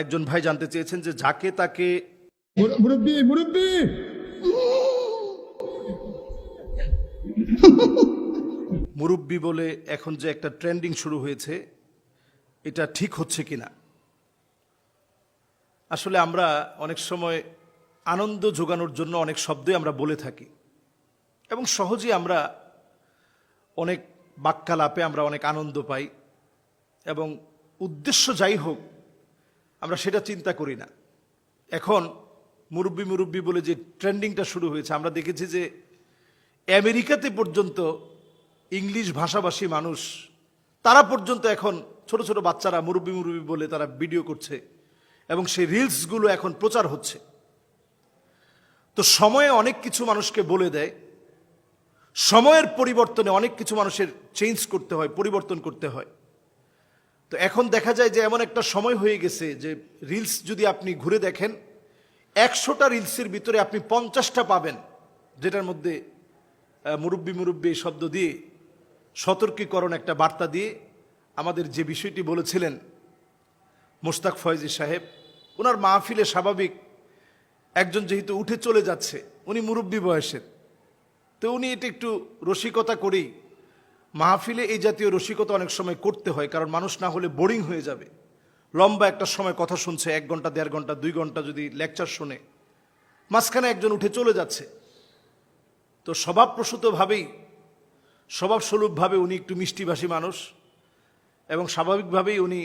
একজন ভাই জানতে চেয়েছেন যে যাকে তাকে মুরব্বি মুরব্বি মুরব্বি বলে এখন যে একটা ট্রেন্ডিং শুরু হয়েছে, এটা ঠিক হচ্ছে কিনা। আসলে আমরা অনেক সময় আনন্দ জোগানোর জন্য অনেক শব্দই আমরা বলে থাকি এবং সহজেই আমরা অনেক বাক্যালাপে আমরা অনেক আনন্দ পাই এবং উদ্দেশ্য যাই হোক আমরা সেটা চিন্তা করি না। এখন মুরব্বি মুরব্বি বলে যে ট্রেন্ডিংটা শুরু হয়েছে, আমরা দেখেছি যে আমেরিকাতে পর্যন্ত ইংলিশ ভাষাভাষী মানুষ তারা পর্যন্ত এখন ছোট ছোট বাচ্চারা মুরব্বি মুরব্বি বলে তারা ভিডিও করছে এবং সেই রিলসগুলো এখন প্রচার হচ্ছে। তো সময়ে অনেক কিছু মানুষকে বলে দেয়, সময়ের পরিবর্তনে অনেক কিছু মানুষের চেঞ্জ করতে হয়, পরিবর্তন করতে হয়। তো এখন দেখা যায় যে এমন একটা সময় হয়ে গেছে যে রিলস যদি আপনি ঘুরে দেখেন 100টা রিলসের ভিতরে আপনি 50টা পাবেন যেটার মধ্যে মুরব্বি মুরব্বি শব্দ দিয়ে সতর্কীকরণ একটা বার্তা দিয়ে আমাদের যে বিষয়টি বলেছিলেন মোশতাক ফয়েজি সাহেব, ওনার মাহফিলে স্বাভাবিক একজন যেহেতু উঠে চলে যাচ্ছে, উনি মুরব্বি বয়সের, তো উনি এটা একটু রসিকতা করেই, মাহফিলে এই জাতীয় রসিকতা অনেক সময় করতে হয়, কারণ মানুষ না হলে বোরিং হয়ে যাবে। লম্বা একটা সময় কথা শুনছে, 1 ঘন্টা 1.5 ঘন্টা 2 ঘন্টা যদি লেকচার শুনে, মাঝখানে একজন উঠে চলে যাচ্ছে, তো স্বভাবপ্রসূতভাবেই স্বভাবস্বরূপভাবে উনি একটু মিষ্টিভাষী মানুষ এবং স্বাভাবিকভাবেই উনি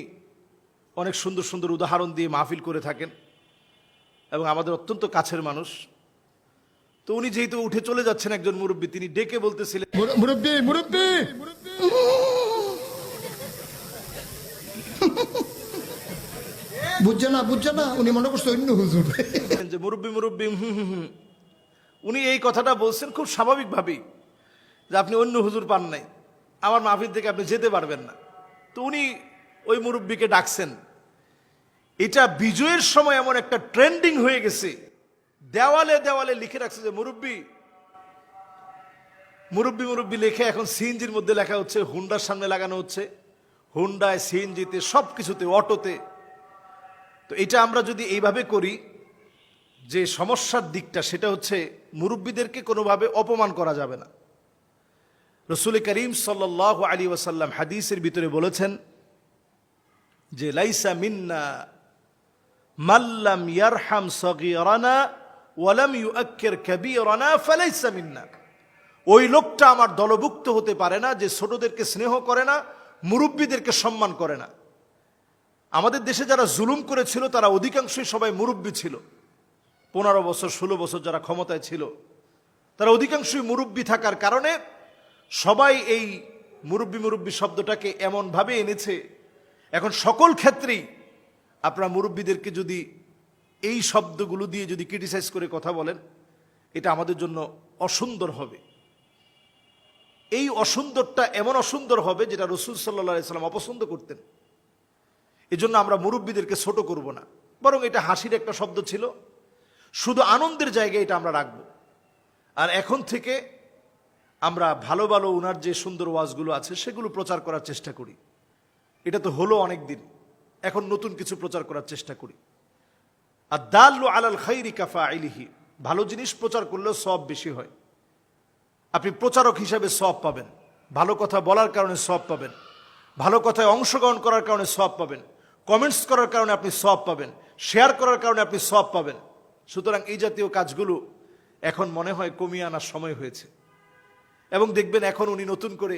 অনেক সুন্দর সুন্দর উদাহরণ দিয়ে মাহফিল করে থাকেন এবং আমাদের অত্যন্ত কাছের মানুষ। তো উনি যেহেতু উঠে চলে যাচ্ছেন একজন মুরব্বী, তিনি ডেকে বলতেছিলেন, মুরব্বি মুরব্বি বুঝছে না উনি মনে করছে অন্য হুজুর। যে মুরব্বি মুরব্বি উনি এই কথাটা বলছেন খুব স্বাভাবিকভাবেই যে আপনি অন্য হুজুর পান নাই, আমার মাহফিল থেকে আপনি যেতে পারবেন না। তো উনি ওই মুরব্বিকে ডাকছেন। এটা বিজয়ের সময় এমন একটা ট্রেন্ডিং হয়ে গেছে, দেওয়ালে দেওয়ালে লিখে রাখছে যে মুরব্বি মুরব্বি মুরব্বি লিখে এখন সিএনজির মধ্যে লেখা হচ্ছে, হুন্ডার সামনে লাগানো হচ্ছে, হুন্ডায়, সিএনজিতে, সব কিছুতে, অটোতে। তো এটা আমরা যদি এইভাবে করি, যে সমস্যার দিকটা সেটা হচ্ছে মুরব্বিদেরকে কোনোভাবে অপমান করা যাবে না। রসুল করিম সাল্লাল্লাহু আলাইহি ওয়াসাল্লাম হাদিসের ভিতরে বলেছেন যে লাইসা মিন্না মাল্লাম ইয়ারহাম সগীরানা ওয়ালাম ইউআক্কির কাবীরানা ফালাইসা মিন্না। ওই লোকটা আমার দলভুক্ত হতে পারে না যে ছোটদেরকে স্নেহ করে না, মুরব্বিদেরকে সম্মান করে না। আমাদের দেশে যারা জুলুম করেছিল তারা অধিকাংশই সবাই মুরব্বি ছিল। 15 বছর 16 বছর যারা ক্ষমতায় ছিল তারা অধিকাংশই মুরব্বি থাকার কারণে সবাই এই মুরব্বি মুরব্বি শব্দটাকে এমনভাবে এনেছে, এখন সকল ক্ষেত্রেই আপনারা মুরব্বিদেরকে যদি এই শব্দগুলো দিয়ে যদি ক্রিটিসাইজ করে কথা বলেন, এটা আমাদের জন্য অসুন্দর হবে। এই অসুন্দরটা এমন অসুন্দর হবে যেটা রাসূল সাল্লাল্লাহু আলাইহি সাল্লাম অপছন্দ করতেন। এজন্য আমরা মুরব্বিদেরকে ছোট করব না, বরং এটা হাসির একটা শব্দ ছিল, শুধু আনন্দের জায়গায় এটা আমরা রাখব। আর এখন থেকে আমরা ভালো ভালো ওনার যে সুন্দর ওয়াজগুলো আছে সেগুলো প্রচার করার চেষ্টা করি। এটা তো হলো অনেক দিন, এখন নতুন কিছু প্রচার করার চেষ্টা করি। আর দাল্লু আলাল খাইরি কাফাইলিহি, ভালো জিনিস প্রচার করলেও সওয়াব বেশি হয়। আপনি প্রচারক হিসাবে সওয়াব পাবেন, ভালো কথা বলার কারণে সওয়াব পাবেন, ভালো কথায় অংশগ্রহণ করার কারণে সওয়াব পাবেন, কমেন্টস করার কারণে আপনি সওয়াব পাবেন, শেয়ার করার কারণে আপনি সওয়াব পাবেন। সুতরাং এই জাতীয় কাজগুলো এখন মনে হয় কমিয়ে আনার সময় হয়েছে। এবং দেখবেন এখন উনি নতুন করে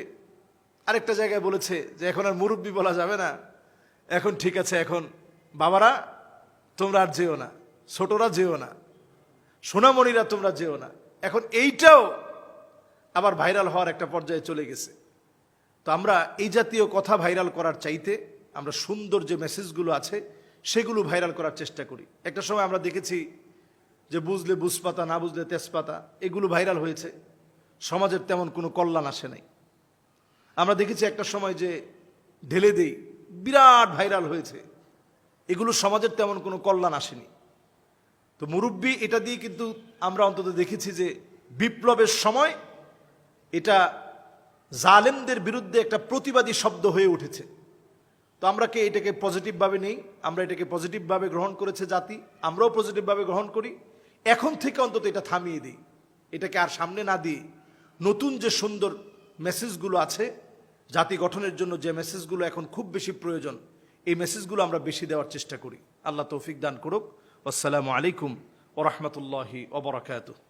আরেকটা জায়গায় বলেছে যে এখন আর মুরব্বি বলা যাবে না, এখন ঠিক আছে, এখন বাবারা তোমরা আর যেও না, ছোটরা যেও না, সোনামণিরা তোমরা যেও না। এখন এইটাও আবার ভাইরাল হওয়ার একটা পর্যায়ে চলে গেছে। তো আমরা এই জাতীয় কথা ভাইরাল করার চাইতে আমরা সুন্দর যে মেসেজগুলো আছে সেগুলো ভাইরাল করার চেষ্টা করি। একটা সময় আমরা দেখেছি যে বুঝলে বুঝপাতা, না বুঝলে তেজপাতা, এগুলো ভাইরাল হয়েছে, সমাজের তেমন কোনো কল্যাণ আসে নাই। আমরা দেখেছি একটা সময় যে ঢেলে দেই, বিরাট ভাইরাল হয়েছে, এগুলো সমাজের তেমন কোনো কল্যাণ আসেনি। তো মুরব্বি এটা দিয়ে কিন্তু আমরা অন্তত দেখেছি যে বিপ্লবের সময় এটা জালেমদের বিরুদ্ধে একটা প্রতিবাদী শব্দ হয়ে উঠেছে। তো আমরা কি এটাকে পজিটিভভাবে নেই? আমরা এটাকে পজিটিভভাবে গ্রহণ করেছে জাতি, আমরাও পজিটিভভাবে গ্রহণ করি। এখন থেকে অন্তত এটা থামিয়ে দিই, এটাকে আর সামনে না দিয়ে নতুন যে সুন্দর মেসেজগুলো আছে জাতি গঠনের জন্য, যে মেসেজগুলো এখন খুব বেশি প্রয়োজন, এই মেসেজগুলো আমরা বেশি দেওয়ার চেষ্টা করি। আল্লাহ তৌফিক দান করুক। আসসালামু আলাইকুম ওয়া রাহমাতুল্লাহি ওয়া বারাকাতুহু।